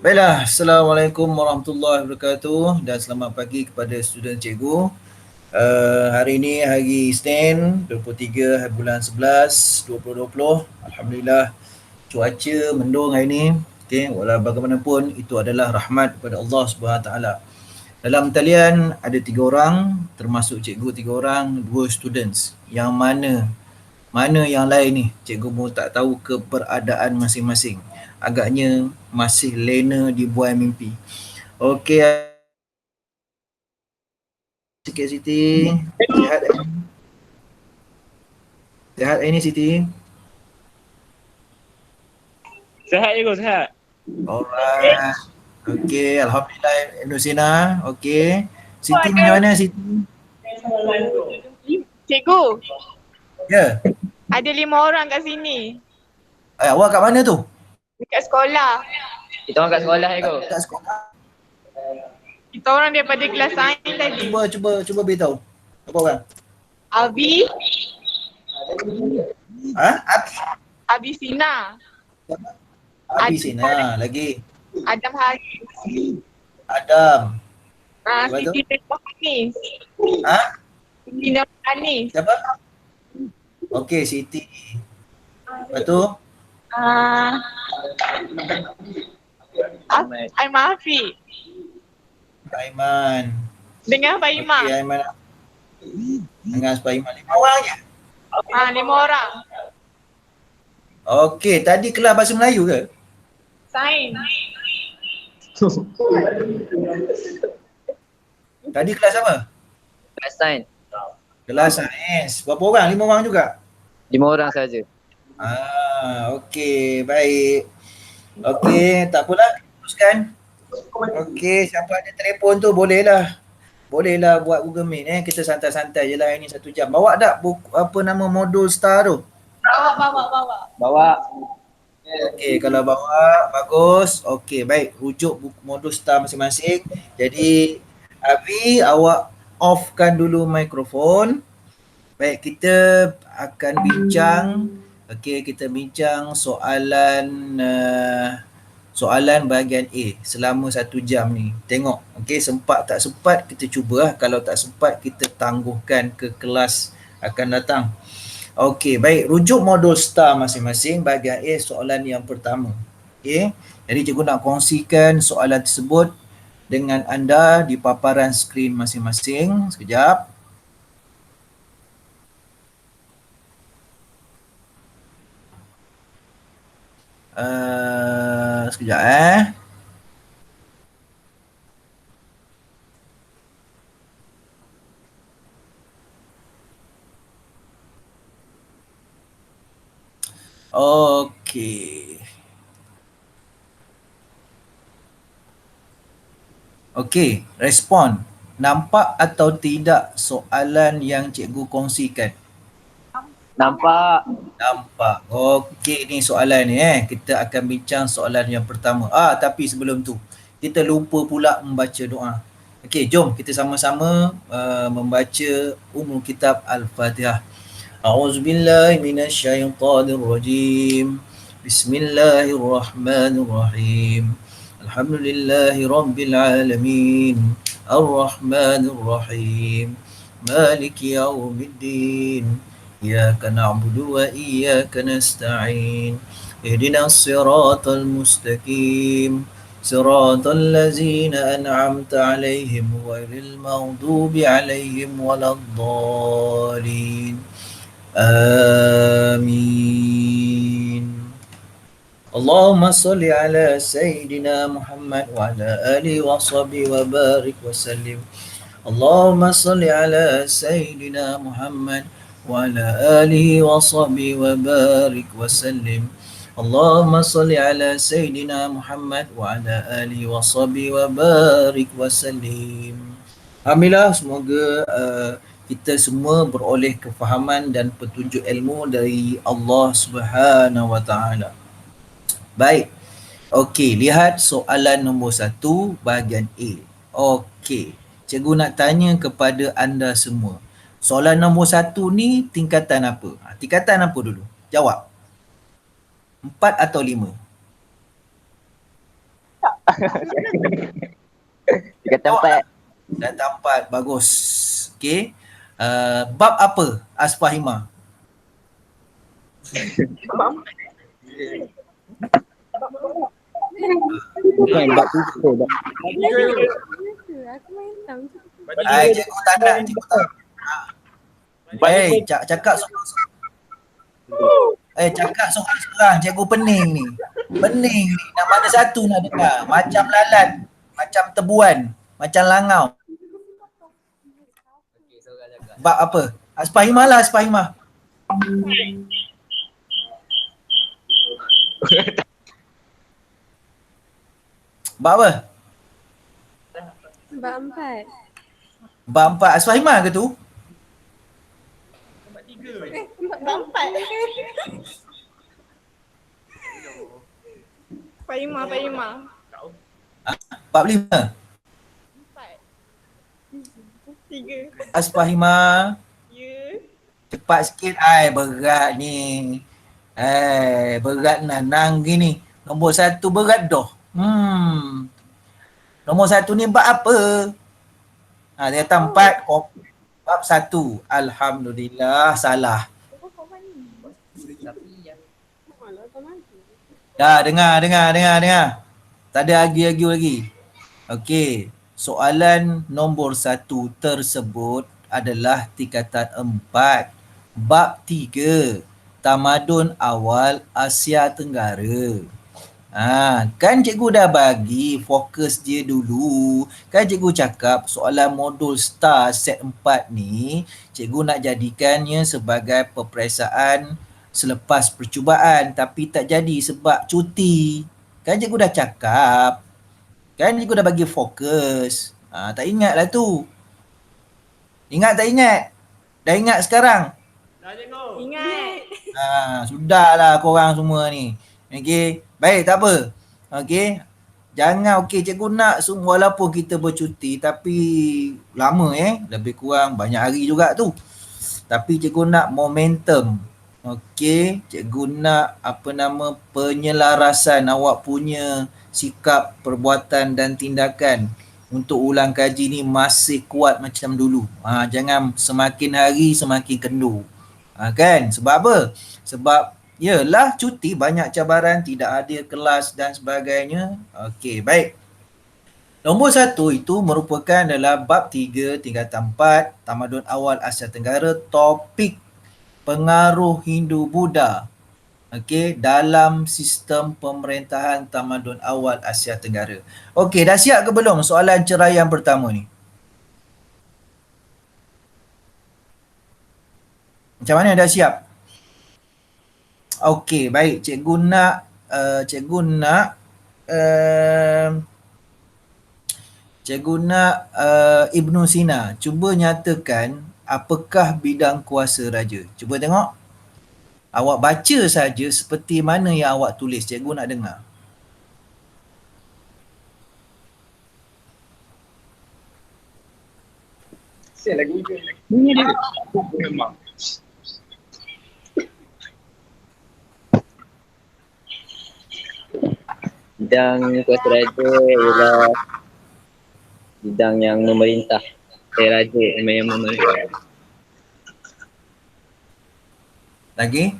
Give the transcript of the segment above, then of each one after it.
Baiklah, Assalamualaikum warahmatullahi wabarakatuh dan selamat pagi kepada student cikgu. Hari ini hari Isnin 23 bulan 11 2020. Alhamdulillah cuaca mendung hari ini. Okey, walau bagaimanapun itu adalah rahmat daripada Allah Subhanahu Wa Taala. Dalam talian ada 3 orang, termasuk cikgu 3 orang, 2 students. Yang mana yang lain ni? Cikgu pun tak tahu keberadaan masing-masing. Agaknya masih lena di buai mimpi. Okey, sikit Siti. Sihat hari ni? Sihat hari ni Siti? Sehat je kau, sehat. Alright. Okey, Alhamdulillah Nusina. Okey. Siti macam mana Siti? Cikgu, Ya. ada 5 orang kat sini. Awak kat mana tu? Dekat sekolah. Kita orang kat sekolah je kau. Kat sekolah. Kita orang daripada kelas sains tadi. Cuba beritahu. Apa orang? Abi, Abi. Abi Sina, Abi Sina lagi. Adam Haris, Adam. Lepas tu? Siti Nurul Anis, Ha? Siti Nurul Anis, Siapa? Okey, Siti. Lepas tu? Aiman Hafiz Aiman. dengan Faimah. Okey, Aiman. Dengan Aiman. 5 orang je? 5 orang. Okey, tadi kelas bahasa Melayu ke? Sains. Tadi kelas apa? Kelas sains. Kelas sains. Berapa orang? 5 orang juga? 5 orang saja. Okey, baik. Okey, tak apalah, teruskan. Okey, siapa ada telefon tu bolehlah buat Google Meet kita santai-santai je lah ini 1 jam. Bawa tak buku, apa nama modul STAR tu? Bawa. Okey, kalau bawa bagus. Okey, baik. Rujuk buku modul STAR masing-masing. Jadi Abi, awak offkan dulu mikrofon. Baik, kita akan bincang. Okey, kita bincang soalan bahagian A selama 1 jam ni. Tengok, okey, sempat tak sempat kita cuba. Kalau tak sempat kita tangguhkan ke kelas akan datang. Okey, baik. Rujuk modul STAR masing-masing bahagian A soalan yang pertama. Okey, jadi cikgu nak kongsikan soalan tersebut dengan anda di paparan skrin masing-masing. Sekejap. Sekejap. Okey. Okey, respon. Nampak atau tidak soalan yang cikgu kongsikan? Nampak. Nampak. Okey, ni soalan ni Kita akan bincang soalan yang pertama. Tapi sebelum tu, kita lupa pula membaca doa. Okey, jom kita sama-sama membaca umul kitab Al-Fatihah. A'udzubillahi minasyaitonirrajim. Bismillahirrahmanirrahim. Alhamdulillahi rabbil alamin. Ar-Rahmanir-Rahim. Maliki yaumiddin. إياك نعبد وإياك نستعين اهدنا الصراط المستقيم صراط الذين أنعمت عليهم غير المغضوب عليهم ولا الضالين آمين اللهم صل على سيدنا محمد وعلى آله وصحبه وبارك وسلم اللهم صل على سيدنا محمد وعلى آله وصحبه وبارك وسلم اللهم صل على سيدنا محمد وعلى آله وصحبه وبارك وسلم. Alhamdulillah, semoga kita semua beroleh kefahaman dan petunjuk ilmu dari Allah Subhanahu Wa Taala. Baik. Okey, lihat soalan nombor 1 bahagian A. Okey, cikgu nak tanya kepada anda semua. Soalan nombor 1 ni tingkatan apa? Tingkatan apa dulu? Jawab. 4 atau 5? Tiga tempat. Dan tempat, bagus. Okey. Bab apa Asfahima? Bukan bab tiga. Aku main tahu. Cikgu tak nak, cikgu tak. Cakap seorang-seorang. Cakap seorang-seorang, cikgu pening ni. Pening ni, nak mana satu nak dengar. Macam lalat, macam tebuan, macam langau. Bab apa? Asfahima lah, Asfahima. Bab apa? Bab 4. Bab 4. Asfahima ke tu? Bab 4. Fahimah. Bab 5. 3. Asfahima. Ya. Cepat sikit. Berat ni. Berat nang gini. Nombor 1 berat dah. Nombor 1 ni bab apa? Dia kata 4. Bab 1. Alhamdulillah, salah. Dah, dengar. Tak ada argue lagi. Okey. Soalan nombor 1 tersebut adalah tingkatan 4. Bab 3. Tamadun awal Asia Tenggara. Kan cikgu dah bagi fokus dia dulu. Kan cikgu cakap soalan modul STAR set 4 ni cikgu nak jadikannya sebagai peperiksaan selepas percubaan, tapi tak jadi sebab cuti. Kan cikgu dah cakap. Kan cikgu dah bagi fokus. Tak ingat lah tu. Ingat tak ingat? Dah ingat sekarang? Dah cikgu. Ingat. Sudahlah korang semua ni. Okey. Baik, tak apa. Okey. Jangan, cikgu nak walaupun kita bercuti tapi lama lebih kurang banyak hari juga tu. Tapi cikgu nak momentum. Okey, cikgu nak penyelarasan awak punya sikap, perbuatan dan tindakan untuk ulang kaji ni masih kuat macam dulu. Jangan semakin hari semakin kendur. Kan? Sebab apa? Sebab yalah cuti, banyak cabaran, tidak ada kelas dan sebagainya. Okey, baik. Nombor 1 itu merupakan adalah bab 3 tingkatan 4 Tamadun Awal Asia Tenggara, topik pengaruh Hindu-Buddha dalam sistem pemerintahan Tamadun Awal Asia Tenggara. Okey, dah siap ke belum soalan ceraian pertama ni? Macam mana, dah siap? Okey, baik. Cikgu nak Ibnu Sina cuba nyatakan apakah bidang kuasa raja. Cuba tengok. Awak baca saja seperti mana yang awak tulis. Cikgu nak dengar. Saya lagi. Bidang kuasa raja ialah bidang yang memerintah. Raja yang memerintah. Lagi?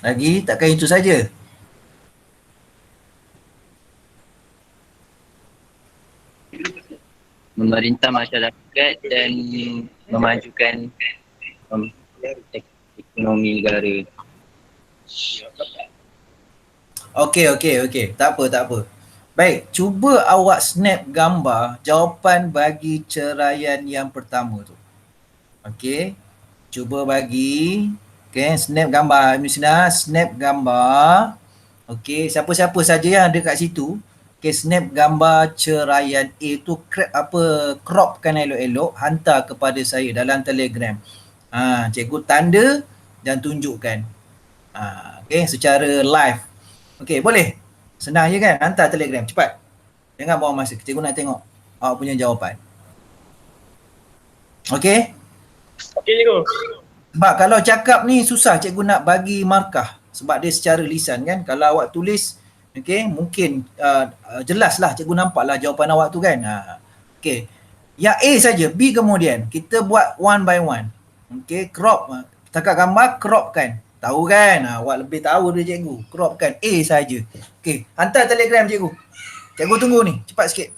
Lagi? Takkan itu saja? Memerintah masyarakat dan memajukan ekonomi negara. Okey. Tak apa. Baik, cuba awak snap gambar jawapan bagi ceraian yang pertama tu. Okey. Cuba bagi. Snap gambar. Snap gambar. Okey, siapa-siapa saja yang ada kat situ. Snap gambar ceraian A tu cropkan elok-elok, hantar kepada saya dalam Telegram. Cikgu tanda dan tunjukkan. Secara live. Okey, boleh? Senang je kan? Hantar Telegram, cepat. Jangan buang masa. Cikgu nak tengok awak punya jawapan. Okey? Okey cikgu. Sebab kalau cakap ni susah cikgu nak bagi markah sebab dia secara lisan kan. Kalau awak tulis, okey, mungkin jelaslah cikgu nampaklah jawapan awak tu kan. Okey. Yang A saja, B kemudian. Kita buat one by one. Okey, crop. Takat gambar cropkan. Tahu kan? Awak lebih tahu dia cikgu. Cropkan A saja. Okey, hantar telegram cikgu. Cikgu tunggu ni, cepat sikit.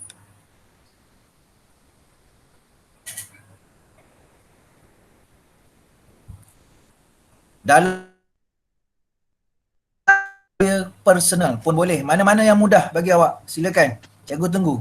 Dalam personal pun boleh. Mana-mana yang mudah bagi awak. Silakan. Cikgu tunggu.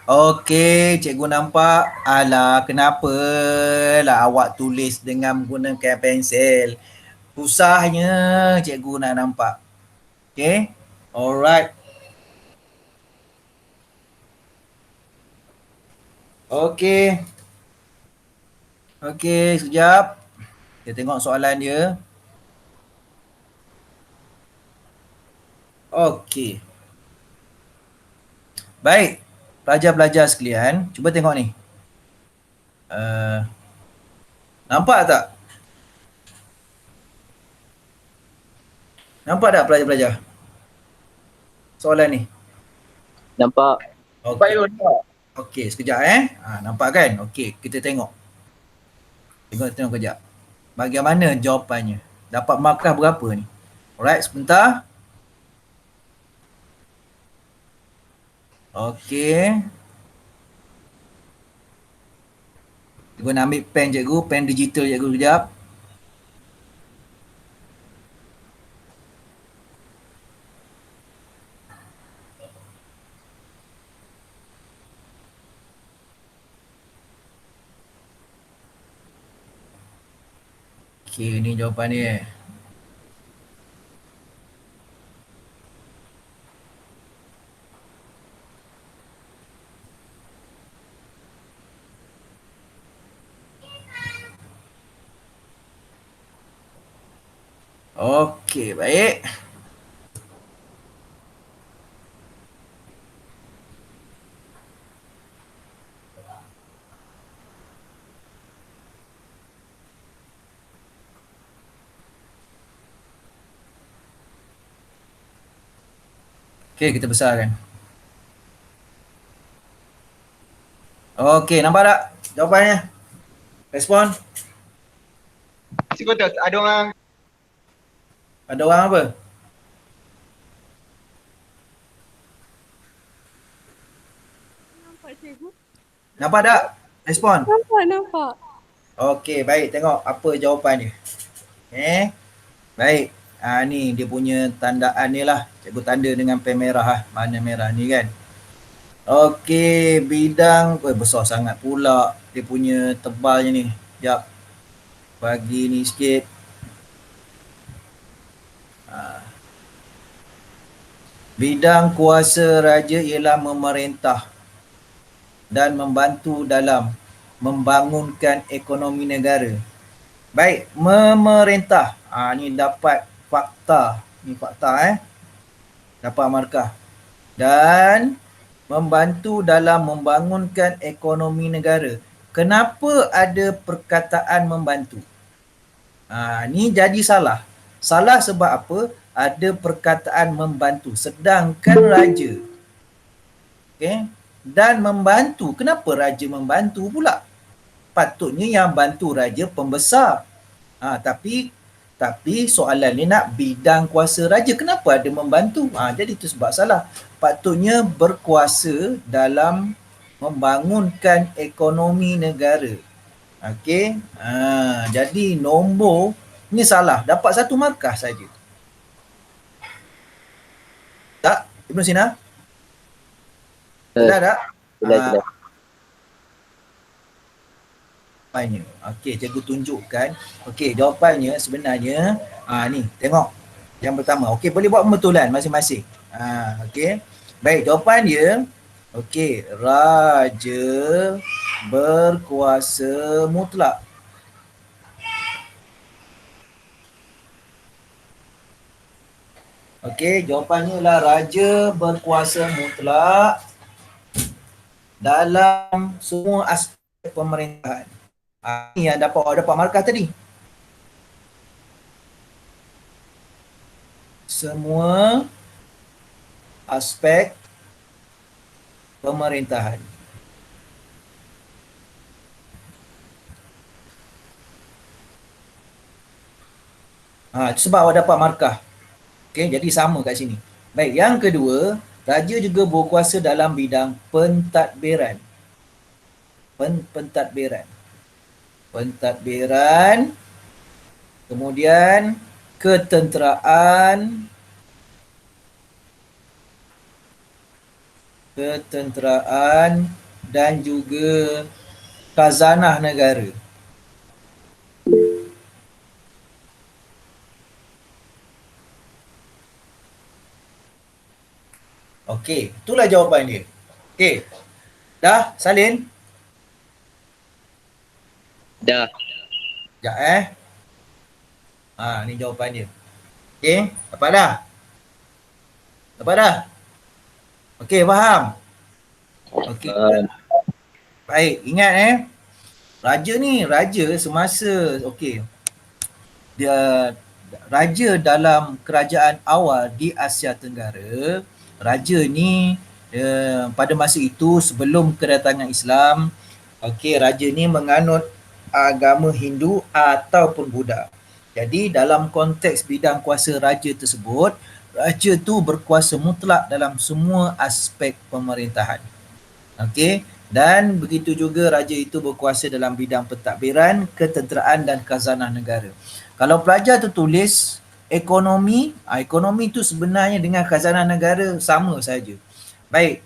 Okey, cikgu nampak. Alah, kenapa lah awak tulis dengan menggunakan pensel? Susahnya cikgu nak nampak. Okey? Alright. Okey. Okey, sekejap. Kita tengok soalan dia. Okey. Baik. Pelajar-pelajar sekalian, cuba tengok ni. Nampak tak? Nampak tak pelajar-pelajar? Soalan ni. Nampak. Okey. Okey, sekejap nampak kan? Okey, kita tengok. Tengok kejap. Bagaimana jawapannya? Dapat markah berapa ni? Alright, sebentar. Okey. Cikgu nak ambil pen cikgu, pen digital cikgu kejap. Okey, ni jawapan dia. Okey, baik. Okey, kita besarkan. Okey, nampak tak jawapannya? Respon? Cikgu tu ada orang Ada orang apa? Nampak cikgu. Nampak tak? Respon? Nampak. Okey, baik. Tengok apa jawapan dia. Baik. Ni dia punya tandaan ni lah. Cikgu tanda dengan pen merah Mana merah ni kan. Okey, bidang besar sangat pula dia punya tebalnya ni. Sekejap. Bagi ni sikit. Bidang kuasa raja ialah memerintah dan membantu dalam membangunkan ekonomi negara. Baik, memerintah. Ni dapat fakta. Ni fakta Dapat markah. Dan membantu dalam membangunkan ekonomi negara. Kenapa ada perkataan membantu? Ni jadi salah. Salah sebab apa? Ada perkataan membantu. Sedangkan raja. Okey. dan membantu. Kenapa raja membantu pula? Patutnya yang bantu raja pembesar. Tapi soalan ni nak bidang kuasa raja, kenapa ada membantu? Jadi itu sebab salah. Patutnya berkuasa dalam membangunkan ekonomi negara. Okey. Jadi nombor ni salah. Dapat 1 markah saja. Tak? Ibn Sina? Dah tak? Jelas. Jawapannya. Okey, cikgu tunjukkan. Okey, jawapannya sebenarnya ni, tengok. Yang pertama. Okey, boleh buat pembetulan masing-masing. Okey. Baik, jawapan dia okey, raja berkuasa mutlak. Okey, jawapannya lah raja berkuasa mutlak dalam semua aspek pemerintahan. Ini yang dapat markah tadi. Semua aspek pemerintahan. Itu sebab awak dapat markah. Okey, jadi sama kat sini. Baik, yang kedua, raja juga berkuasa dalam bidang pentadbiran. Pentadbiran, kemudian ketenteraan, dan juga khazanah negara. Okey, itulah jawapan dia. Okey. Dah, Salin? Dah. Sekejap ni jawapan dia. Okey, dapat dah? Dapat dah? Okey, faham? Okey. Baik, ingat raja semasa raja dalam kerajaan awal di Asia Tenggara, raja ni pada masa itu sebelum kedatangan Islam, raja ni menganut agama Hindu ataupun Buddha. Jadi dalam konteks bidang kuasa raja tersebut, raja tu berkuasa mutlak dalam semua aspek pemerintahan. Dan begitu juga raja itu berkuasa dalam bidang pentadbiran, ketenteraan dan khazanah negara. Kalau pelajar tu tulis ekonomi itu sebenarnya dengan khazanah negara sama saja. Baik.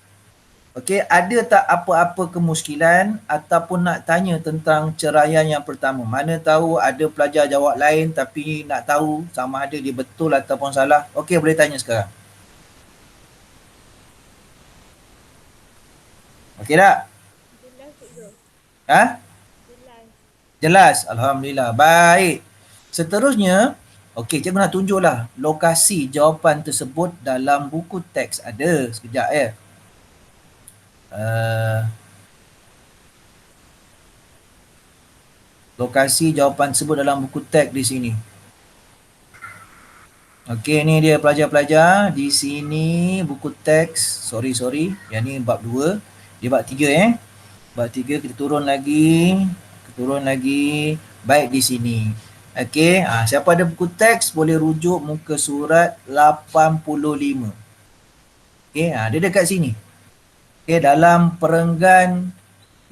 Ada tak apa-apa kemuskilan ataupun nak tanya tentang ceraian yang pertama? Mana tahu ada pelajar jawab lain tapi nak tahu sama ada dia betul ataupun salah. Boleh tanya sekarang. Okey tak? Jelas cikgu. Jelas. Alhamdulillah. Baik. Seterusnya, cikgu nak tunjuklah lokasi jawapan tersebut dalam buku teks. Ada. Sekejap lokasi jawapan tersebut dalam buku teks di sini. Ni dia pelajar-pelajar. Di sini buku teks. Sorry. Yang ni bab 2. Dia bab 3 Bab 3 kita turun lagi. Baik, di sini. Siapa ada buku teks boleh rujuk muka surat 85. Dia dekat sini. Dalam perenggan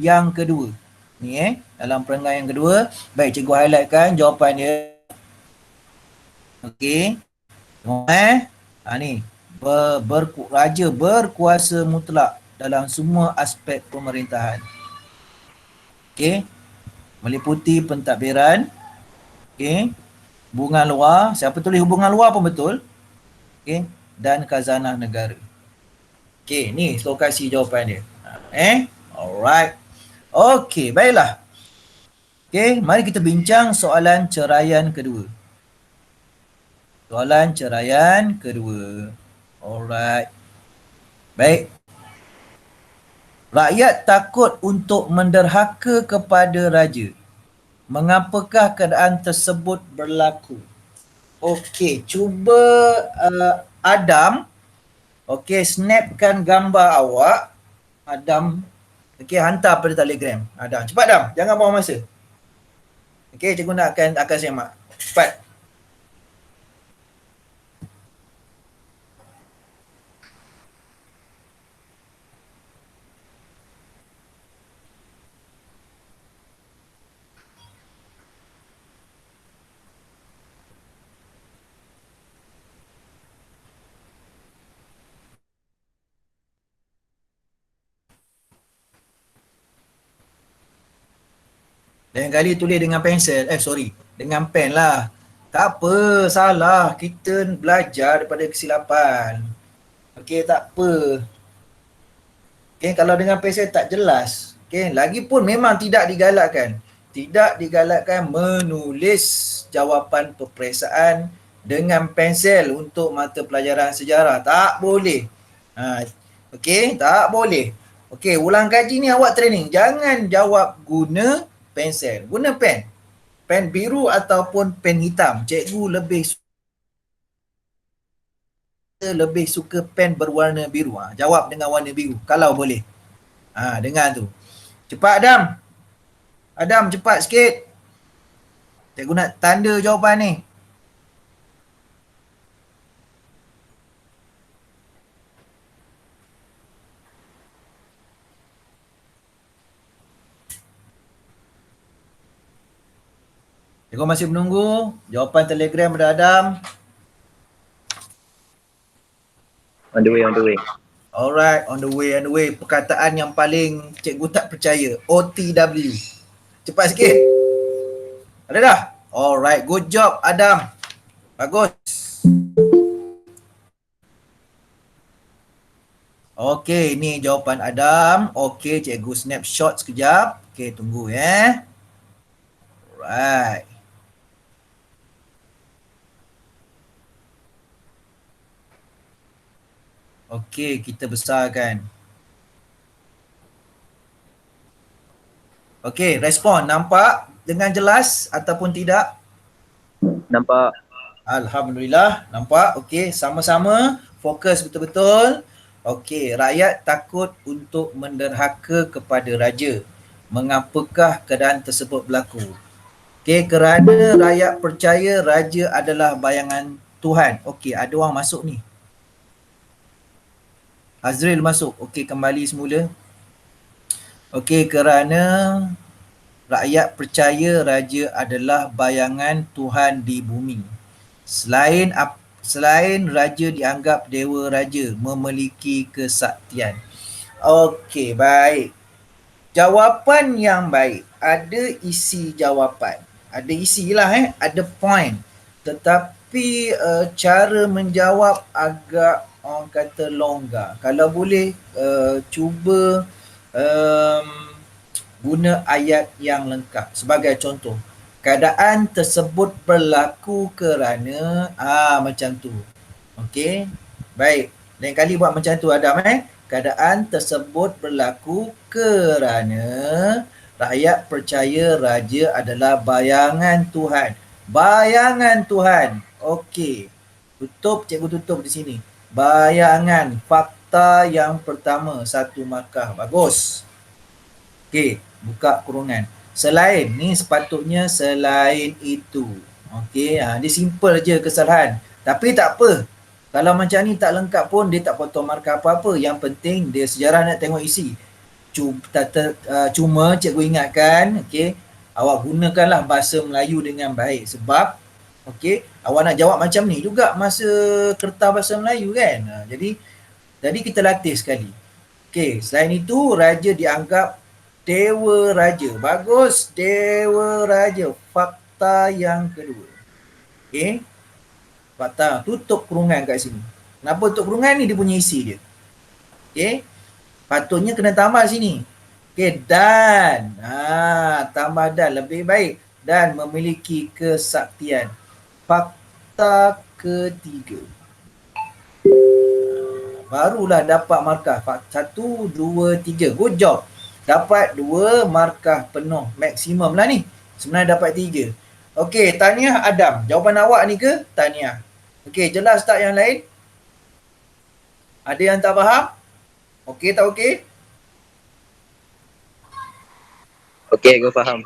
yang kedua. Dalam perenggan yang kedua. Baik, cikgu highlightkan jawapan dia. Ni. Raja berkuasa mutlak dalam semua aspek pemerintahan. Meliputi pentadbiran. Hubungan luar. Siapa tulis hubungan luar pun betul. Dan khazanah negara. Ni lokasi jawapan dia. Alright. Baiklah. Mari kita bincang soalan ceraian kedua. Alright. Baik. Rakyat takut untuk menderhaka kepada raja. Mengapakah keadaan tersebut berlaku? Cuba Adam snapkan gambar awak. Adam. Okey, hantar pada Telegram. Adam. Cepat Adam, jangan buang masa. Okey, cikgu nak akan semak. Cepat. Lain kali tulis dengan pensel. Dengan pen lah. Tak apa, salah. Kita belajar daripada kesilapan. Okey, tak apa. Okey, kalau dengan pensel tak jelas. Okey, lagipun memang tidak digalakkan. Tidak digalakkan menulis jawapan peperiksaan dengan pensel untuk mata pelajaran sejarah. Tak boleh. Okey, tak boleh. Okey, ulang kaji ni awak training. Jangan jawab guna pensel. Guna pen. Pen biru ataupun pen hitam. Cikgu lebih suka pen berwarna biru. Jawab dengan warna biru kalau boleh. Dengar tu. Cepat Adam. Adam cepat sikit. Cikgu nak tanda jawapan ni. Cikgu masih menunggu jawapan Telegram pada Adam. On the way. Alright, on the way. Perkataan yang paling cikgu tak percaya. OTW. Cepat sikit. Ada dah? Alright, good job Adam. Bagus. Okey, ni jawapan Adam. Okey, cikgu snapshot sekejap. Okey, tunggu ya. Alright. Okey, kita besarkan. Okey, respon. Nampak dengan jelas ataupun tidak? Nampak. Alhamdulillah, nampak. Okey, sama-sama fokus betul-betul. Okey, rakyat takut untuk menderhaka kepada raja. Mengapakah keadaan tersebut berlaku? Okey, kerana rakyat percaya raja adalah bayangan Tuhan. Okey, ada orang masuk ni. Azril masuk. Okey, kembali semula. Okey, kerana rakyat percaya raja adalah bayangan Tuhan di bumi. Selain raja dianggap dewa raja, memiliki kesaktian. Okey, baik. Jawapan yang baik. Ada isi jawapan. Ada isilah ada point. Tetapi cara menjawab agak orang kata longgar. Kalau boleh cuba guna ayat yang lengkap. Sebagai contoh, keadaan tersebut berlaku kerana macam tu. Okey. Baik. Lain kali buat macam tu Adam Keadaan tersebut berlaku kerana rakyat percaya raja adalah bayangan Tuhan. Bayangan Tuhan. Okey. Cikgu tutup di sini. Bayangan. Fakta yang pertama. 1 markah. Bagus. Okey. Buka kurungan. Selain. Ni sepatutnya selain itu. Okey. Dia simple je kesalahan. Tapi tak apa. Kalau macam ni tak lengkap pun dia tak potong markah apa-apa. Yang penting dia sejarah nak tengok isi. Cuma cikgu ingatkan, okey, awak gunakanlah bahasa Melayu dengan baik. Sebab, okey, awak nak jawab macam ni juga masa kertas bahasa Melayu kan. Jadi kita latih sekali. Okey, selain itu raja dianggap dewa raja. Bagus, dewa raja. Fakta yang kedua. Okey. Fakta, tutup kurungan kat sini. Kenapa tutup kurungan ni? Dia punya isi dia. Okey. Patutnya kena tambah sini. Okey, dan. Tambah dan lebih baik. Dan memiliki kesaktian. Fakta ketiga. Barulah dapat markah. 1, 2, 3. Good job. Dapat 2 markah penuh. Maksimum lah ni. Sebenarnya dapat 3. Okey, tahniah Adam. Jawapan awak ni ke? Tahniah. Okey, jelas tak yang lain? Ada yang tak faham? Okey tak okey? Okay, aku faham.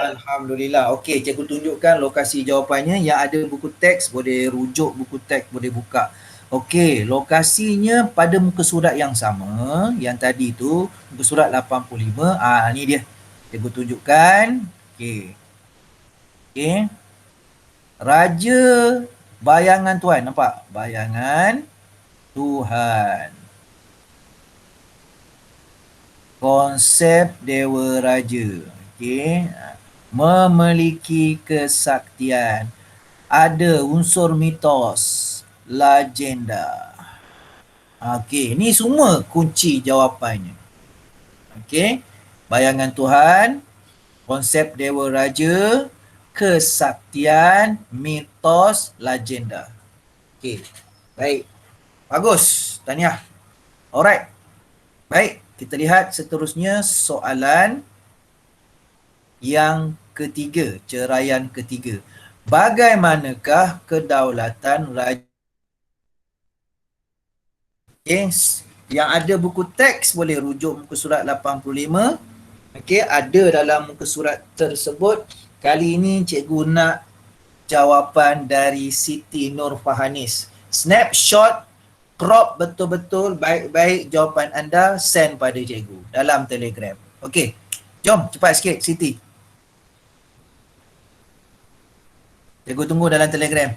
Alhamdulillah. Okey, cikgu tunjukkan lokasi jawapannya. Yang ada buku teks boleh rujuk buku teks, boleh buka. Okey, lokasinya pada muka surat yang sama. Yang tadi tu muka surat 85. Ni dia. Cikgu tunjukkan. Okey. Okey. Raja bayangan Tuhan. Nampak? Bayangan Tuhan. Konsep Dewa Raja. Okey. Memiliki kesaktian. Ada unsur mitos, legenda. Okey, ni semua kunci jawapannya. Okey. Bayangan Tuhan, konsep Dewa Raja, kesaktian, mitos, legenda. Okey. Baik. Bagus. Tahniah. Alright. Baik, kita lihat seterusnya soalan yang ketiga, ceraian ketiga. Bagaimanakah kedaulatan raja? Yang ada buku teks boleh rujuk muka surat 85. Okey, ada dalam muka surat tersebut. Kali ini cikgu nak jawapan dari Siti Nurfahanis. Snapshot, crop betul-betul baik-baik jawapan anda, send pada cikgu dalam Telegram. Okey, jom cepat sikit Siti. Cikgu tunggu dalam Telegram.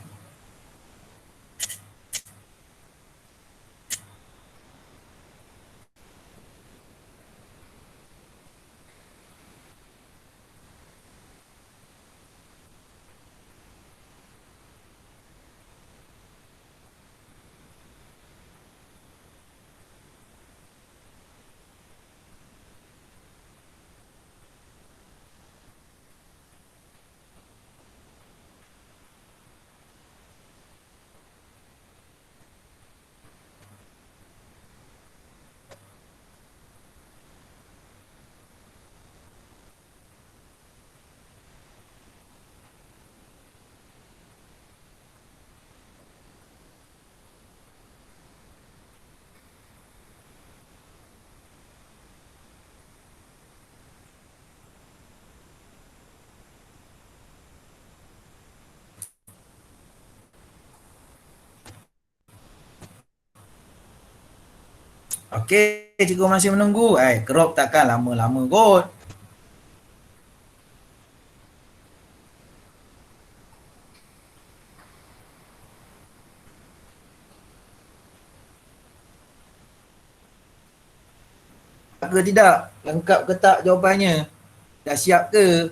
Okey, cikgu masih menunggu. Crop takkan lama-lama kot. Ke tidak? Lengkap ke tak jawapannya? Dah siap ke?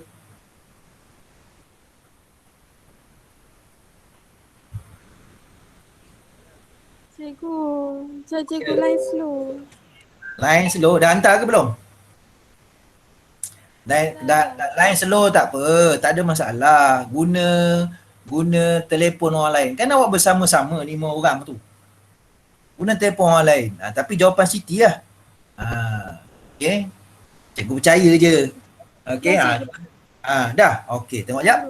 Cikgu, cikgu line slow. Line slow. Dah hantar ke belum? Line slow tak apa. Tak ada masalah. Guna telefon orang lain. Kan awak bersama-sama 5 orang tu. Guna telefon orang lain. Tapi jawapan Siti lah. Okey. Cikgu percaya je. Okey. Dah. Okey, tengok jap.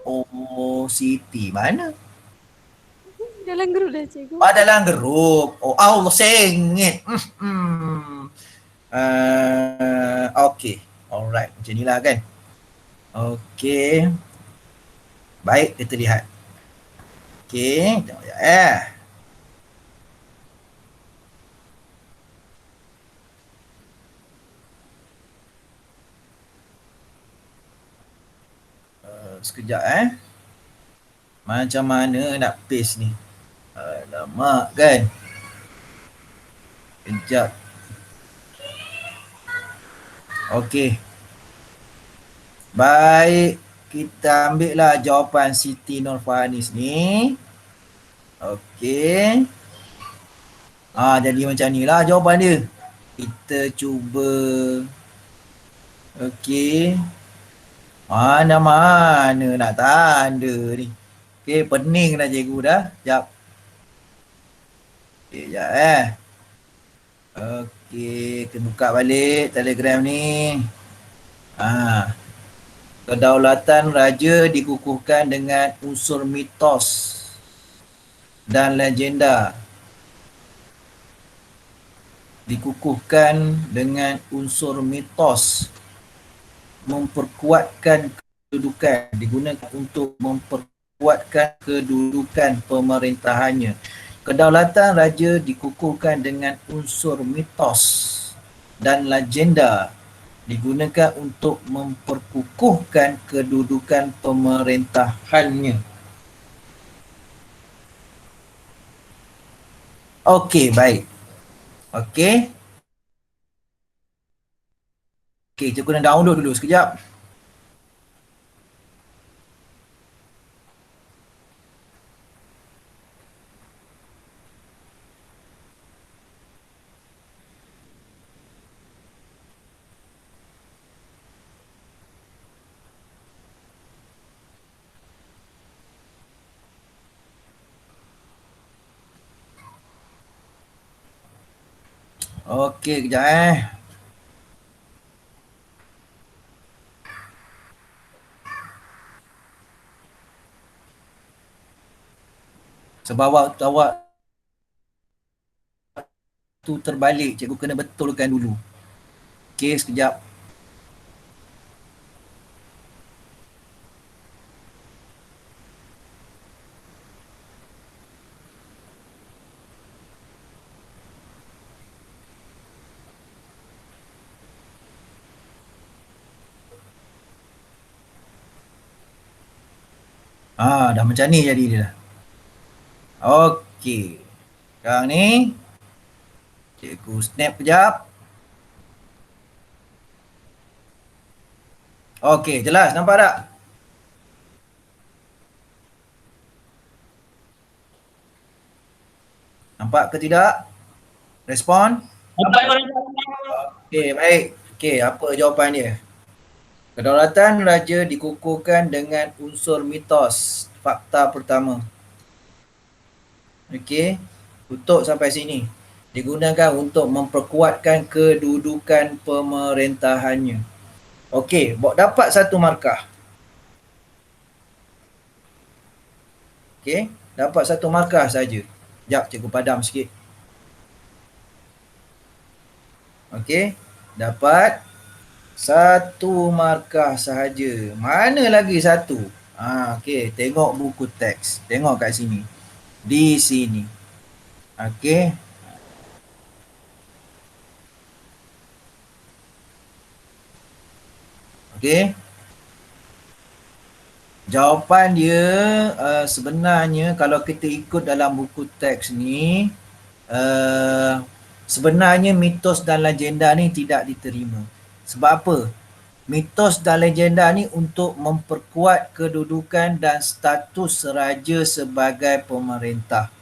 Oh, Siti mana? Dalam grup dah cikgu. Dalam grup. Oh, Allah sengit. Okey. Alright. Macam inilah kan. Okey. Baik, kita lihat. Okey. Tengok jap. Sekejap macam mana nak paste ni? Alamak kan. Sekejap. Okey. Baik, kita ambil lah jawapan Siti Nurfahanis ni. Okey. Jadi macam ni lah jawapan dia. Kita cuba. Okey. Mana nak tanda ni. Okey, pening dah cikgu dah. Sekejap. Okey, sekejap Okey, kita buka balik Telegram ni. Kedaulatan raja dikukuhkan dengan unsur mitos dan legenda. Dikukuhkan dengan unsur mitos memperkuatkan kedudukan, digunakan untuk memperkuatkan kedudukan pemerintahannya. Kedaulatan raja dikukuhkan dengan unsur mitos dan legenda, digunakan untuk memperkukuhkan kedudukan pemerintahannya. Okey, baik. Okey. Okey, cikgu nak download dulu sekejap. Okey, kejap sebab awak tu terbalik, cikgu kena betulkan dulu. Okey, sekejap. Dah macam ni jadi dia dah. Okey. Sekarang ni cikgu snap kejap. Okey, jelas nampak tak? Nampak ke tidak? Respon? Okey, baik. Okey, apa jawapan dia? Kedaulatan raja dikukuhkan dengan unsur mitos. Fakta pertama. Okey, tutup sampai sini. Digunakan untuk memperkuatkan kedudukan pemerintahannya. Okey, dapat 1 markah. Okey, dapat 1 markah saja. Sekejap, cikgu padam sikit. Okey, dapat 1 markah sahaja. Mana lagi 1? Okey, tengok buku teks. Tengok kat sini. Di sini. Okey. Okey. Jawapan dia sebenarnya kalau kita ikut dalam buku teks ni, sebenarnya mitos dan legenda ni tidak diterima. Sebab apa? Mitos dan legenda ni untuk memperkuat kedudukan dan status raja sebagai pemerintah.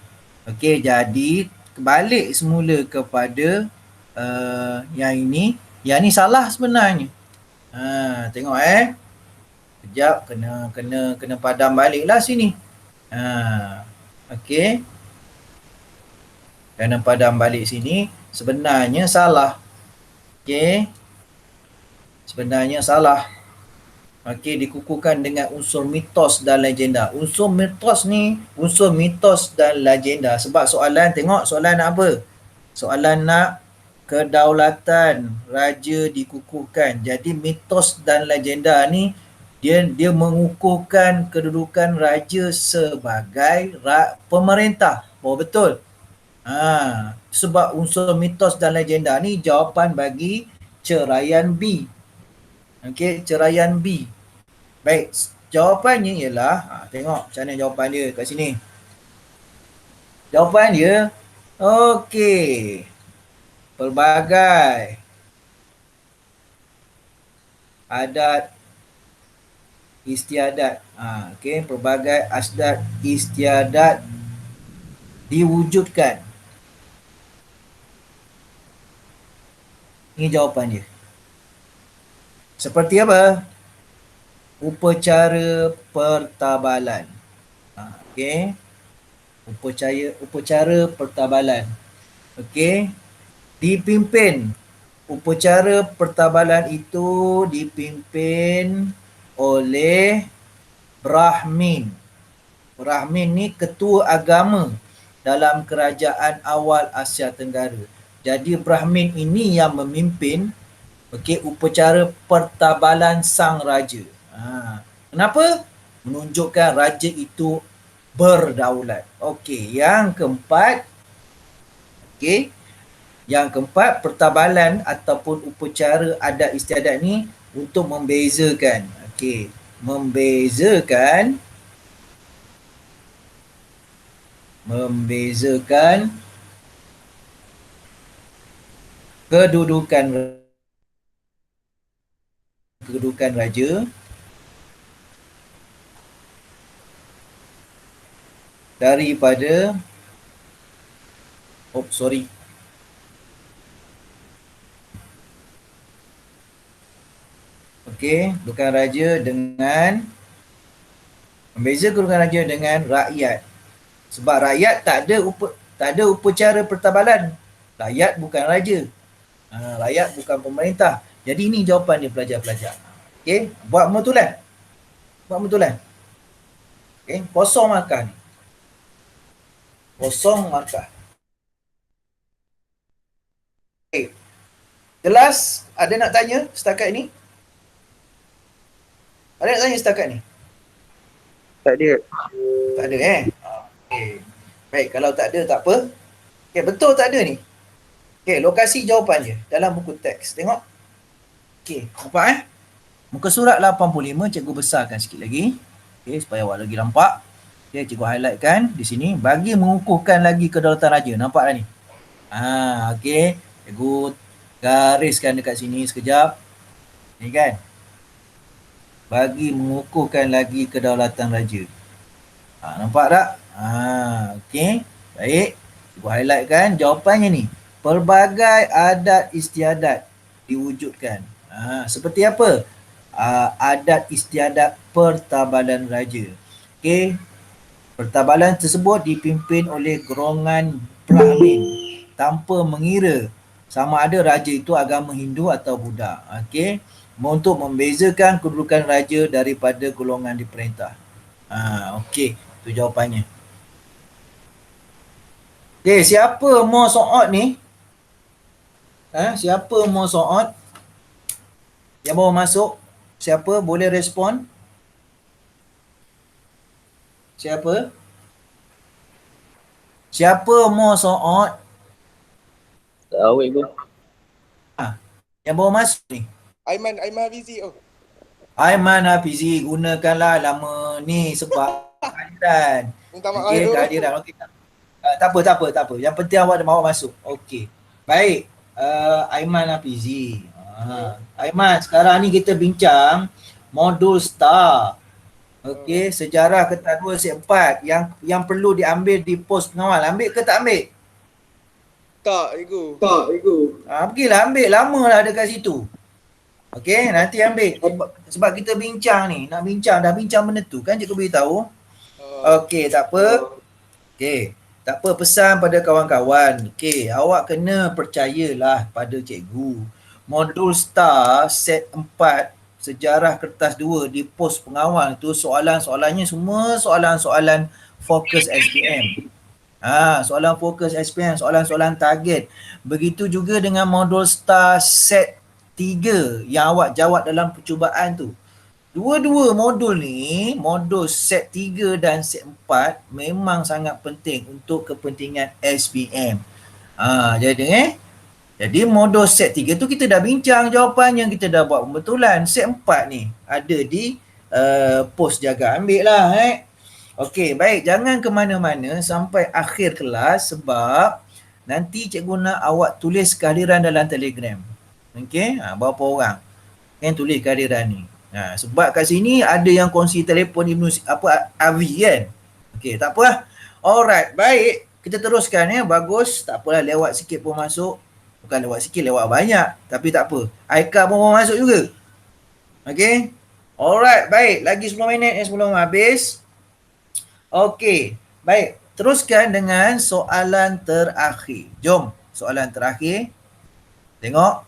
Okey, jadi balik semula kepada yang ini. Yang ni salah sebenarnya. Tengok Sekejap, kena padam baliklah sini. Okey. Kena padam balik sini. Sebenarnya salah. Okey. Sebenarnya salah. Okey, dikukuhkan dengan unsur mitos dan legenda. Unsur mitos dan legenda. Sebab soalan, tengok soalan nak apa? Soalan nak kedaulatan raja dikukuhkan. Jadi mitos dan legenda ni dia mengukuhkan kedudukan raja sebagai pemerintah. Oh, betul. Sebab unsur mitos dan legenda ni jawapan bagi ceraian B. Okey, ceraian B. Baik, jawapannya ialah, tengok macam mana jawapan dia kat sini. Jawapan dia, okey, pelbagai adat istiadat. Okey, pelbagai adat istiadat diwujudkan. Ini jawapan dia. Seperti apa? Upacara pertabalan. Okey. Upacara pertabalan. Okey. Dipimpin. Upacara pertabalan itu dipimpin oleh Brahmin. Brahmin ni ketua agama dalam kerajaan awal Asia Tenggara. Jadi Brahmin ini yang memimpin Okey, upacara pertabalan sang raja. Kenapa? Menunjukkan raja itu berdaulat. Okey, yang keempat, okey, yang keempat, pertabalan ataupun upacara adat istiadat ni untuk membezakan. Okey, membezakan kedudukan raja daripada Okey, kedudukan raja dengan membeza kedudukan raja dengan rakyat. Sebab rakyat tak ada upacara pertabalan. Rakyat bukan raja. Rakyat bukan pemerintah. Jadi ini jawapan dia pelajar-pelajar. Okey, buat pembetulan. Okey, kosong markah ni. Kosong markah. Okey. Jelas? Ada nak tanya setakat ni? Ada nak tanya setakat ni? Tak ada. Tak ada Okey. Baik, kalau tak ada tak apa. Okey, betul tak ada ni? Okey, lokasi jawapan dia dalam buku teks. Tengok. Okey, nampak Muka surat 85 cikgu besarkan sikit lagi. Okey, supaya awak lagi nampak. Okey, cikgu highlightkan di sini bagi mengukuhkan lagi kedaulatan raja. Nampak dah ni? Okey, cikgu gariskan dekat sini sekejap. Ni kan? Bagi mengukuhkan lagi kedaulatan raja. Nampak tak? Okey. Baik. Cikgu highlightkan jawapannya ni. Pelbagai adat istiadat diwujudkan. Seperti apa? Adat istiadat pertabalan raja. Okey. Pertabalan tersebut dipimpin oleh golongan Brahmin tanpa mengira sama ada raja itu agama Hindu atau Buddha. Okey. Untuk membezakan kedudukan raja daripada golongan diperintah. Okey, itu jawapannya. Okey, siapa mau soal ni? Siapa mau soal? Yang baru masuk, siapa boleh respon? Siapa? Siapa mau soal? Tak tahu ibu. Yang baru masuk ni. Aiman Hafizi. Aiman Hafizi, gunakanlah nama ni sebab kehadiran. Minta maaf Okey, dulu. kehadiran. Okey. Tak apa. Yang penting awak masuk. Okey. Baik. Aiman Hafizi. Aiman, sekarang ni kita bincang modul STAR. Okey, sejarah kertas 2 set 4 yang perlu diambil di pos pengawal. Ambil ke tak ambil? Tak, Igu. Pergilah ambil, lama lah dekat situ. Okey, nanti ambil. Sebab kita bincang ni, dah bincang benda tu kan cikgu beritahu. Okey, tak apa. Okey, tak apa, pesan pada kawan-kawan. Okey, awak kena percayalah pada cikgu. Modul STAR set 4 sejarah kertas 2 di pos pengawal tu soalan-soalannya semua soalan-soalan fokus SPM. Soalan fokus SPM, soalan-soalan target. Begitu juga dengan modul STAR set 3 yang awak jawab dalam percubaan tu. Dua-dua modul ni, modul set 3 dan set 4 memang sangat penting untuk kepentingan SPM. Jadi modul set 3 tu kita dah bincang jawapan yang kita dah buat pembetulan. Set 4 ni ada di pos jaga, ambil lah Okey, baik, jangan ke mana-mana sampai akhir kelas sebab nanti cikgu nak awak tulis kehadiran dalam Telegram. Okey, berapa orang yang tulis kehadiran ni. Sebab kat sini ada yang kongsi telefon Ibnu Avi kan. Okey, tak apa. Alright, baik. Kita teruskan bagus. Tak apalah, lewat sikit pun masuk. Bukan lewat sikit, lewat banyak. Tapi tak apa. Aika pun mau masuk juga. Okey. Alright, baik. Lagi 10 minit sebelum habis. Okey, baik. Teruskan dengan soalan terakhir. Jom, soalan terakhir. Tengok.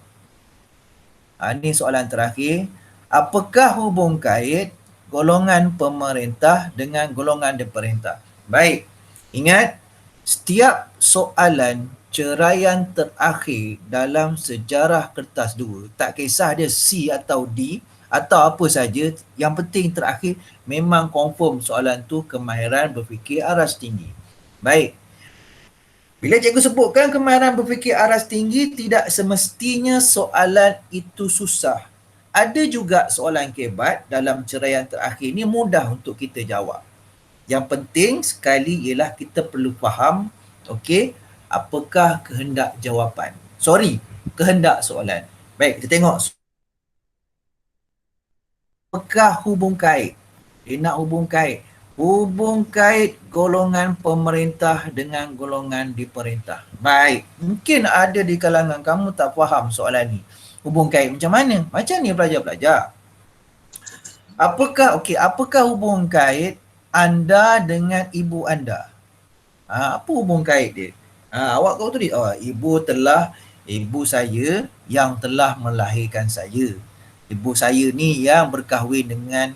Ini soalan terakhir. Apakah hubung kait golongan pemerintah dengan golongan diperintah? Baik. Ingat, setiap soalan ceraian terakhir dalam sejarah kertas 2, tak kisah dia C atau D atau apa saja, yang penting terakhir memang confirm soalan tu kemahiran berfikir aras tinggi. Baik. Bila cikgu sebutkan kemahiran berfikir aras tinggi, tidak semestinya soalan itu susah. Ada juga soalan kebat dalam ceraian terakhir ni mudah untuk kita jawab. Yang penting sekali ialah kita perlu faham, okey, apakah kehendak jawapan. Kehendak soalan. Baik, kita tengok. Apakah hubung kait? Dia nak hubung kait. Hubung kait golongan pemerintah dengan golongan diperintah. Baik, mungkin ada di kalangan kamu tak faham soalan ni. Hubung kait macam mana? Macam ni pelajar-pelajar. Apakah hubung kait anda dengan ibu anda? Apa hubung kait dia? Awak kau tulis, ibu saya yang telah melahirkan saya. Ibu saya ni yang berkahwin dengan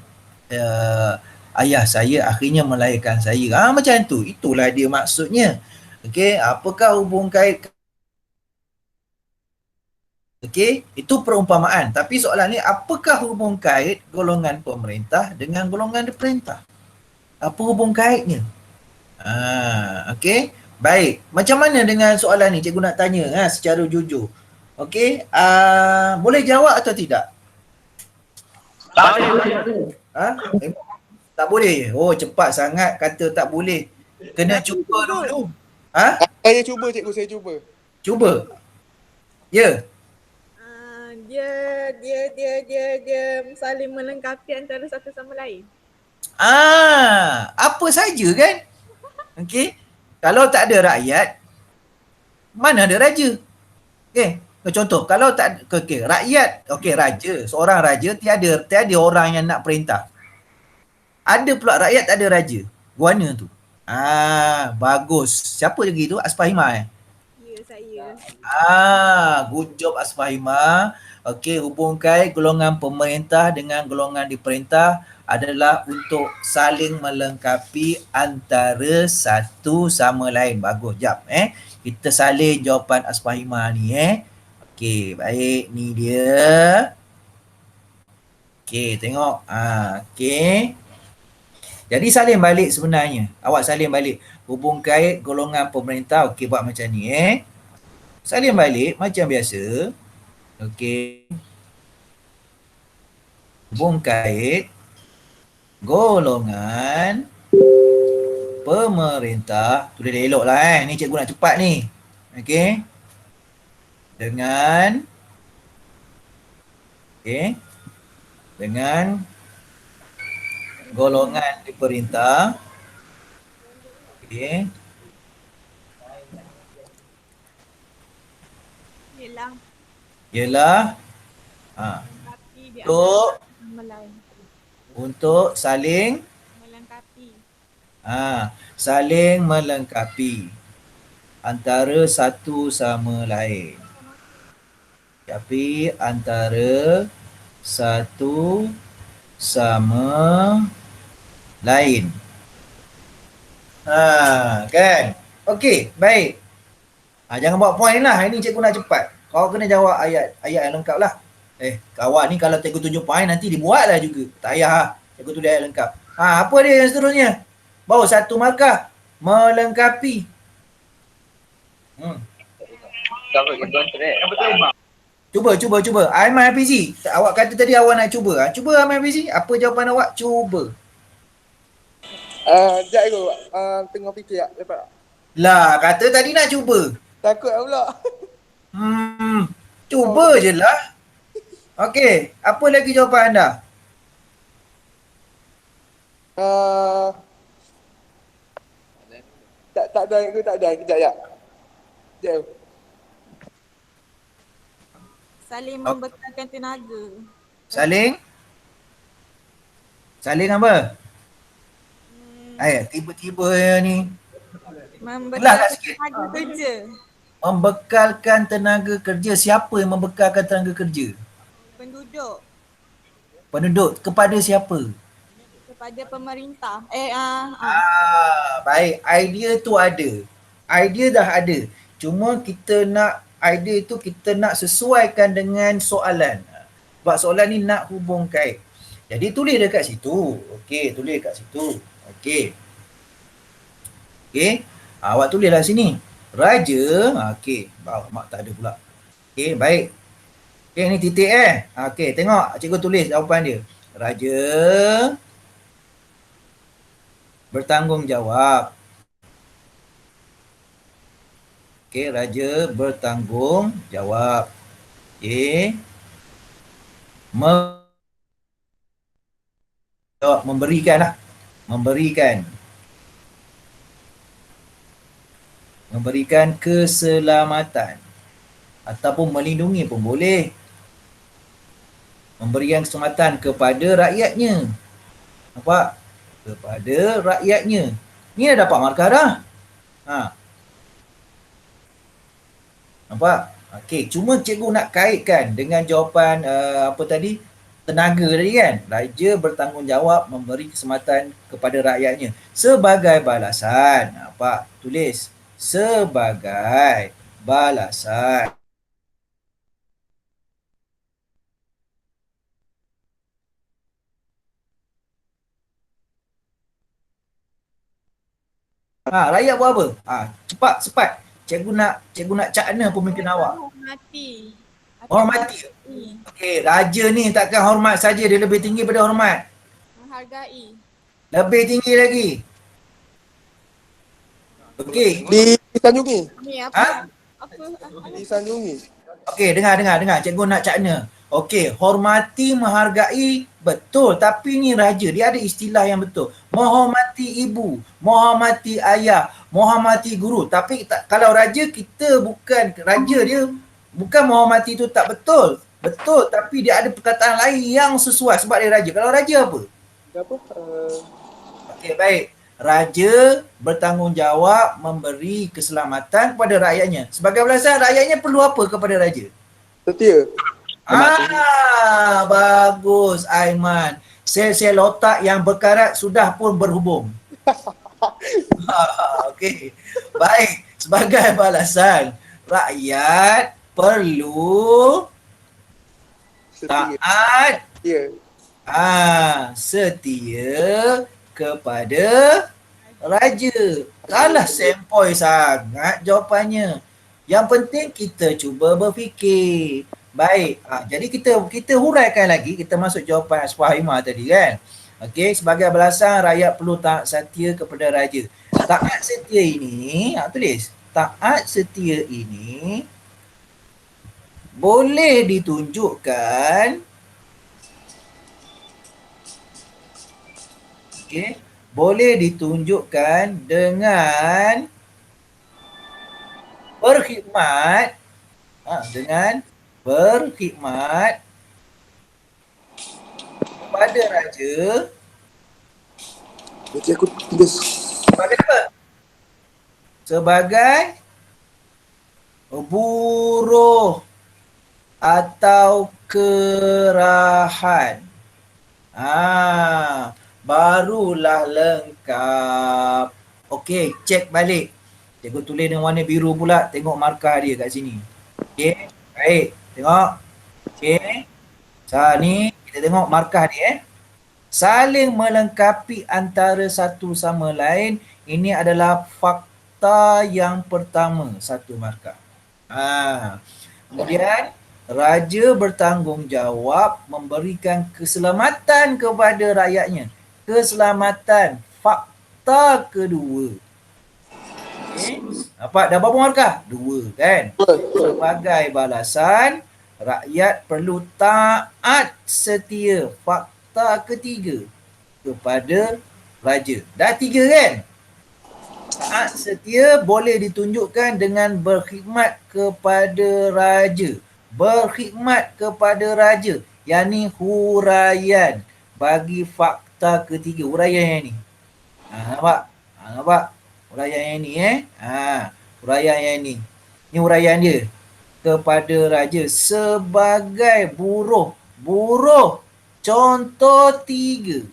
ayah saya, akhirnya melahirkan saya. Macam tu. Itulah dia maksudnya. Okey, apakah hubung kait? Okey, itu perumpamaan. Tapi soalan ni, apakah hubung kait golongan pemerintah dengan golongan diperintah? Apa hubung kaitnya? Okey. Baik. Macam mana dengan soalan ni? Cikgu nak tanya secara jujur. Okey. Boleh jawab atau tidak? Tak boleh. Tak boleh. Oh, cepat sangat kata tak boleh. Kena cuba dulu. Saya cuba cikgu, saya cuba. Cuba. Ya. Dia saling melengkapi antara satu sama lain. Apa saja kan? Okey. Kalau tak ada rakyat, mana ada raja? Okey. Contoh, kalau tak rakyat, raja, seorang raja, tiada orang yang nak perintah. Ada pula rakyat tak ada raja. Guana tu. Bagus. Siapa lagi tu? Asfahima Ya, saya. Good job Asfahima. Okey, hubung kait golongan pemerintah dengan golongan diperintah adalah untuk saling melengkapi antara satu sama lain. Bagus, jap. Kita salin jawapan Asfahima ni. Okey, baik. Ni dia. Okey, tengok. Okey. Jadi salin balik sebenarnya. Awak salin balik. Hubung kait golongan pemerintah. Okey, buat macam ni. Salin balik macam biasa. Okey. Hubung kait golongan pemerintah. Tu dah elok lah Ni cikgu nak cepat ni. Okey. Dengan golongan diperintah. Okey. Ialah untuk saling melengkapi. Saling melengkapi antara satu sama lain. Tapi antara satu sama lain. Kan? Okey, baik. Jangan buat point lah. Ini cikgu nak cepat. Kau kena jawab ayat yang lengkap lah. Kawan ni kalau cikgu tunjuk point nanti dibuat lah juga. Tak payah. Cikgu tulis ayat lengkap. Apa dia yang seterusnya? Baru satu markah. Melengkapi. Cuba. Aiman Hafizi. Awak kata tadi awak nak cuba. Cuba Aiman Hafizi. Apa jawapan awak? Cuba. Sekejap aku. Tengah fikir tak? Dapat tak? Lah, kata tadi nak cuba. Takut pula. Cuba je lah. Okey, apa lagi jawapan anda? Tak ada. Kejap. Saling membekalkan tenaga. Saling apa? Tiba-tiba ni. Membekalkan tenaga kerja. Membekalkan tenaga kerja. Siapa yang membekalkan tenaga kerja? Penduduk. Kepada siapa? Kepada pemerintah. Baik. Idea tu ada. Idea dah ada. Cuma kita nak idea tu kita nak sesuaikan dengan soalan. Sebab soalan ni nak hubung kait. Jadi tulis dekat situ. Okey, tulis dekat situ. Okey. Okey. Awak tulislah sini. Raja, okey. Mak tak ada pula. Okey, baik. Okey, ni titik okey, tengok cikgu tulis jawapan dia. Raja bertanggungjawab. Okey, raja bertanggungjawab. Okey. Memberikan lah. Memberikan keselamatan. Ataupun melindungi pun boleh. Memberikan keselamatan kepada rakyatnya. Nampak? Kepada rakyatnya. Ni dah dapat markah dah. Nampak? Okey, cuma cikgu nak kaitkan dengan jawapan apa tadi? Tenaga tadi kan? Raja bertanggungjawab memberi keselamatan kepada rakyatnya sebagai balasan. Nampak? Tulis. Sebagai balasan. Rakyat buat apa? Cepat. Cikgu nak cakna pemimpin awak. Hormati. Hormati. Okey, raja ni takkan hormat saja, dia lebih tinggi pada hormat. Menghargai. Lebih tinggi lagi. Okey. Disanjungi. Ni apa? Apa? Disanjungi. Okey, dengar. Cikgu nak cakna. Okey, hormati, menghargai, betul. Tapi ni raja, dia ada istilah yang betul. Menghormati ibu, menghormati ayah, menghormati guru. Tapi kalau raja, kita bukan, raja dia bukan menghormati tu tak betul. Betul, tapi dia ada perkataan lain yang sesuai sebab dia raja. Kalau raja apa? Apa? Okey, baik. Raja bertanggungjawab memberi keselamatan kepada rakyatnya. Sebagai balasan, rakyatnya perlu apa kepada raja? Setia. Bagus Aiman. Sel-sel otak yang berkarat sudah pun berhubung. Okey. Baik, sebagai balasan, rakyat perlu Setia. taat, Setia. setia kepada raja. Kalah sempoi sangat jawapannya. Yang penting kita cuba berfikir. Baik, jadi kita huraikan lagi, kita masuk jawapan Asfahimah tadi kan. Okey, sebagai balasan rakyat perlu taat setia kepada raja. Taat setia ini, tulis. Taat setia ini boleh ditunjukkan, okey, boleh ditunjukkan dengan berkhidmat, dengan berkhidmat kepada raja. Jadi aku tulis. Sebagai apa? Sebagai buruh atau kerahan. Barulah lengkap. Okey, cek balik. Cikgu tulis dengan warna biru pula. Tengok markah dia kat sini. Okey, baik. Tengok. Okey. Ni kita tengok markah dia. Saling melengkapi antara satu sama lain. Ini adalah fakta yang pertama. Satu markah. Kemudian raja bertanggungjawab memberikan keselamatan kepada rakyatnya. Keselamatan. Fakta kedua. Okay. Dapat dah berapa markah? 2 kan? Sebagai balasan, rakyat perlu taat setia. Fakta ketiga kepada raja. Dah 3 kan? Taat setia boleh ditunjukkan dengan berkhidmat kepada raja. Berkhidmat kepada raja. Yang ni huraian bagi fakta ketiga. Huraian yang ni. Nampak? Nampak? Huraian yang ni huraian yang ni. Ni huraian dia. Kepada raja sebagai buruh. Buruh. Contoh 3.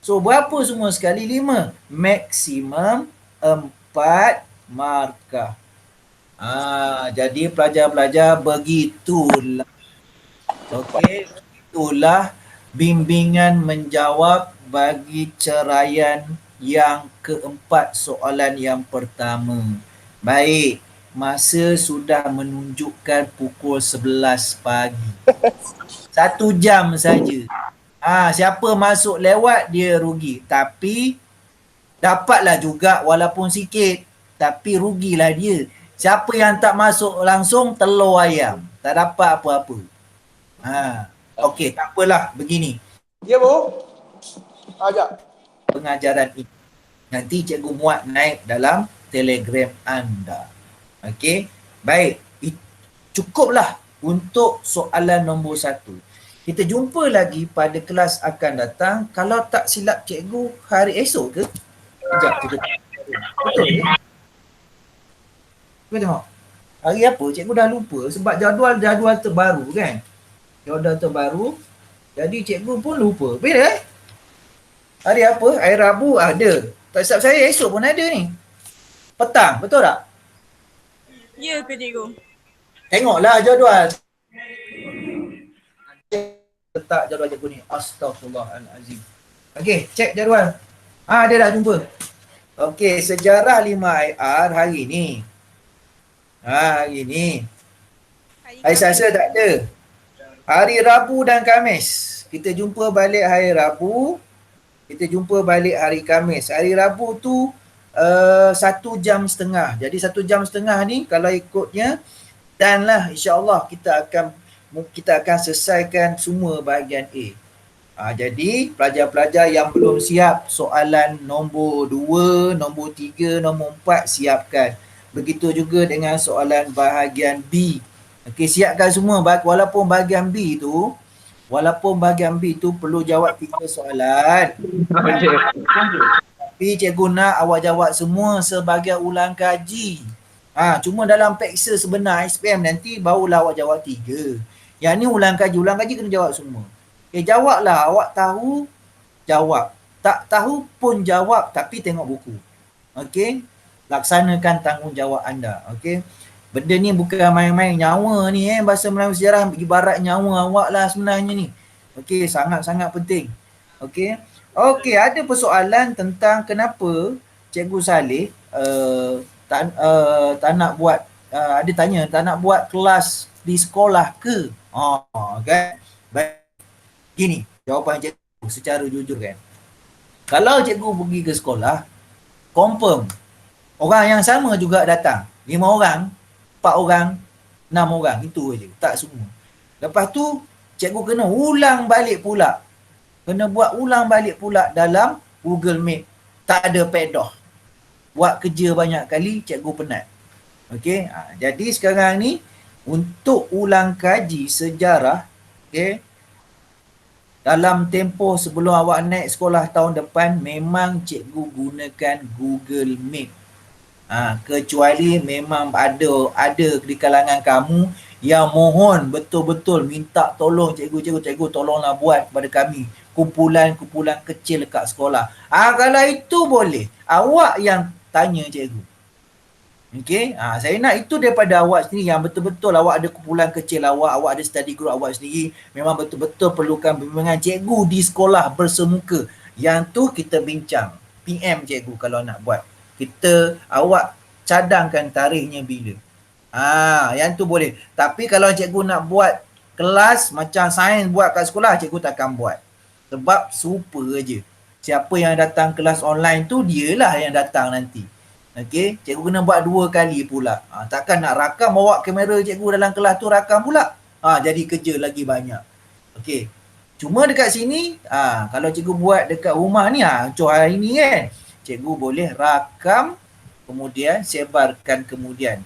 So berapa semua sekali? 5. Maksimum 4 markah. Jadi pelajar-pelajar begitulah. Okey, itulah bimbingan menjawab bagi ceraian yang keempat soalan yang pertama. Baik, masa sudah menunjukkan pukul 11 pagi. 1 jam saja. Siapa masuk lewat dia rugi. Tapi dapatlah juga walaupun sikit. Tapi rugilah dia. Siapa yang tak masuk langsung telur ayam. Tak dapat apa-apa. Okey, tak apalah. Begini. Ya, Bu. Ajak. Pengajaran ini. Nanti cikgu muat naik dalam Telegram anda. Okey. Baik. Cukuplah untuk soalan nombor 1. Kita jumpa lagi pada kelas akan datang. Kalau tak silap cikgu, hari esok ke? Sekejap, cikgu. Betul ke? Cuba tengok. Hari apa? Cikgu dah lupa sebab jadual terbaru kan? Jadual terbaru. Jadi cikgu pun lupa. Bila hari apa? Hari Rabu ada. Tak silap saya esok pun ada ni. Petang, betul tak? Ya ke cikgu? Tengoklah jadual. Letak jadual cikgu ni. Astaghfirullahalazim. Okey, cek jadual. Dia dah jumpa. Okey, sejarah 5IR hari ni. Hari ni. Hari Selasa tak ada. Hari Rabu dan Khamis. Kita jumpa balik hari Rabu. Kita jumpa balik hari Khamis. Hari Rabu tu 1 jam setengah. Jadi 1 jam setengah ni kalau ikutnya dan lah insya-Allah kita akan selesaikan semua bahagian A. Jadi pelajar-pelajar yang belum siap soalan nombor 2, nombor 3, nombor 4 siapkan. Begitu juga dengan soalan bahagian B. Okey, siapkan semua walaupun bahagian B tu perlu jawab 3 soalan. Tapi cikgu nak awak jawab semua sebagai ulang kaji. Cuma dalam peksa sebenar SPM nanti barulah awak jawab 3. Yang ni ulang kaji kena jawab semua. Jawablah, awak tahu jawab. Tak tahu pun jawab tapi tengok buku. Okey? Laksanakan tanggungjawab anda. Okey? Benda ni bukan main-main, nyawa ni bahasa Melayu sejarah ibarat nyawa awak lah sebenarnya ni. Okey, sangat-sangat penting. Okey. Okey, ada persoalan tentang kenapa Cikgu Saleh tak nak buat ada tanya tak nak buat kelas di sekolah ke? Kan? Baik. Gini, jawapan cikgu secara jujur kan. Kalau cikgu pergi ke sekolah, confirm orang yang sama juga datang. 5 orang, 4 orang, 6 orang. Itu je. Tak semua. Lepas tu, cikgu kena ulang balik pula. Kena buat ulang balik pula dalam Google Meet. Tak ada pedoh. Buat kerja banyak kali, cikgu penat. Okey. Jadi sekarang ni, untuk ulang kaji sejarah, okey, dalam tempoh sebelum awak naik sekolah tahun depan, memang cikgu gunakan Google Meet. Kecuali memang ada di kalangan kamu yang mohon betul-betul minta tolong cikgu tolonglah buat kepada kami kumpulan-kumpulan kecil dekat sekolah. Kalau itu boleh, awak yang tanya cikgu. Okey, saya nak itu daripada awak sendiri yang betul-betul awak ada kumpulan kecil awak ada study group awak sendiri, memang betul-betul perlukan bimbingan cikgu di sekolah bersemuka. Yang tu kita bincang, PM cikgu kalau nak buat. Awak cadangkan tarikhnya bila. Yang tu boleh. Tapi kalau cikgu nak buat kelas macam sains buat kat sekolah, cikgu takkan buat. Sebab super je. Siapa yang datang kelas online tu, dialah yang datang nanti. Okey, cikgu kena buat 2 kali pula. Takkan nak rakam, bawa kamera cikgu dalam kelas tu rakam pula. Jadi kerja lagi banyak. Okey. Cuma dekat sini, kalau cikgu buat dekat rumah ni, contoh hari ni kan, cikgu boleh rakam, kemudian sebarkan kemudian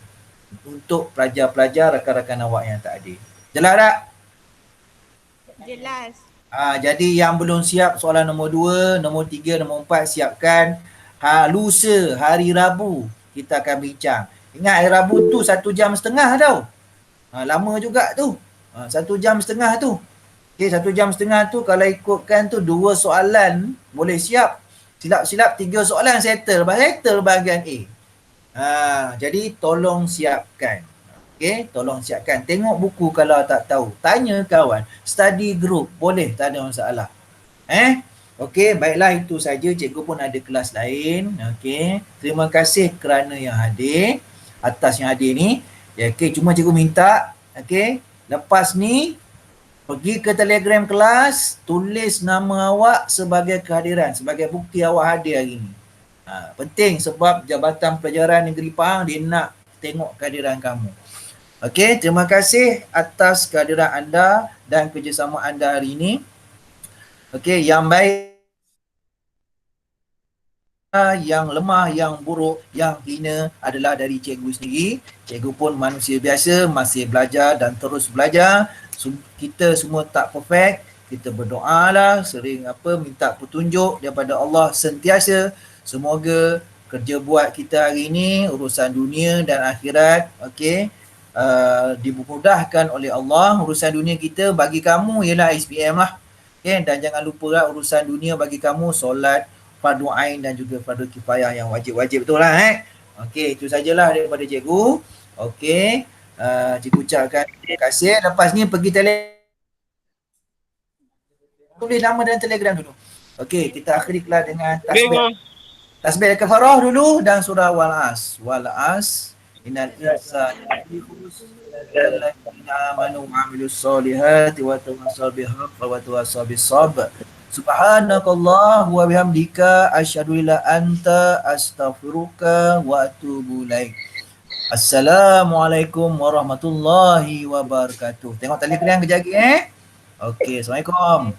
untuk pelajar-pelajar rakan-rakan awak yang tak ada. Jelas tak? Jelas. Jadi yang belum siap soalan nombor 2, nombor 3, nombor 4 siapkan. Lusa, hari Rabu, kita akan bincang. Ingat hari Rabu tu 1 jam setengah tau. Lama juga tu. 1 jam setengah tu. Okay, 1 jam setengah tu kalau ikutkan tu 2 soalan boleh siap. Silap-silap 3 soalan settle bahagian A. Jadi tolong siapkan. Okey, tolong siapkan. Tengok buku kalau tak tahu. Tanya kawan. Study group. Boleh, tak ada masalah. Okey, baiklah itu saja. Cikgu pun ada kelas lain. Okey. Terima kasih kerana yang hadir. Atas yang hadir ni. Ya, okey, cuma cikgu minta. Okey. Lepas ni, pergi ke Telegram kelas. Tulis nama awak sebagai kehadiran. Sebagai bukti awak hadir hari ni. Penting sebab Jabatan Pelajaran Negeri Pahang dia nak tengok kehadiran kamu. Okey, terima kasih atas kehadiran anda dan kerjasama anda hari ini. Okey, yang baik, yang lemah, yang buruk, yang hina adalah dari cikgu sendiri. Cikgu pun manusia biasa, masih belajar dan terus belajar. Kita semua tak perfect. Kita berdoalah, sering minta petunjuk daripada Allah sentiasa. Semoga kerja buat kita hari ini, urusan dunia dan akhirat, okey, dimudahkan oleh Allah. Urusan dunia kita bagi kamu ialah SPM lah. Okay? Dan jangan lupa lah urusan dunia bagi kamu solat, fardu ain dan juga fardu kifayah yang wajib-wajib betul lah. Okey, itu sajalah daripada cikgu. Okey, cikgu ucapkan terima kasih. Lepas ni pergi tulis nama dalam Telegram dulu. Okey, kita akhiri kelas dengan tasbih. Tasbih al-kafarah dulu dan surah Wal-As. Wal-As. Innal insana alladzina amanu wa 'amilus solihati wa tawassaw bihaqqi wa tawassaw bis-sabr. Subhanakallah wa bihamdika asyhadu illa anta astaghfiruka wa atubu ilaik. Assalamualaikum warahmatullahi wabarakatuh. Tengok tali kalian kejap lagi. Okey, Assalamualaikum.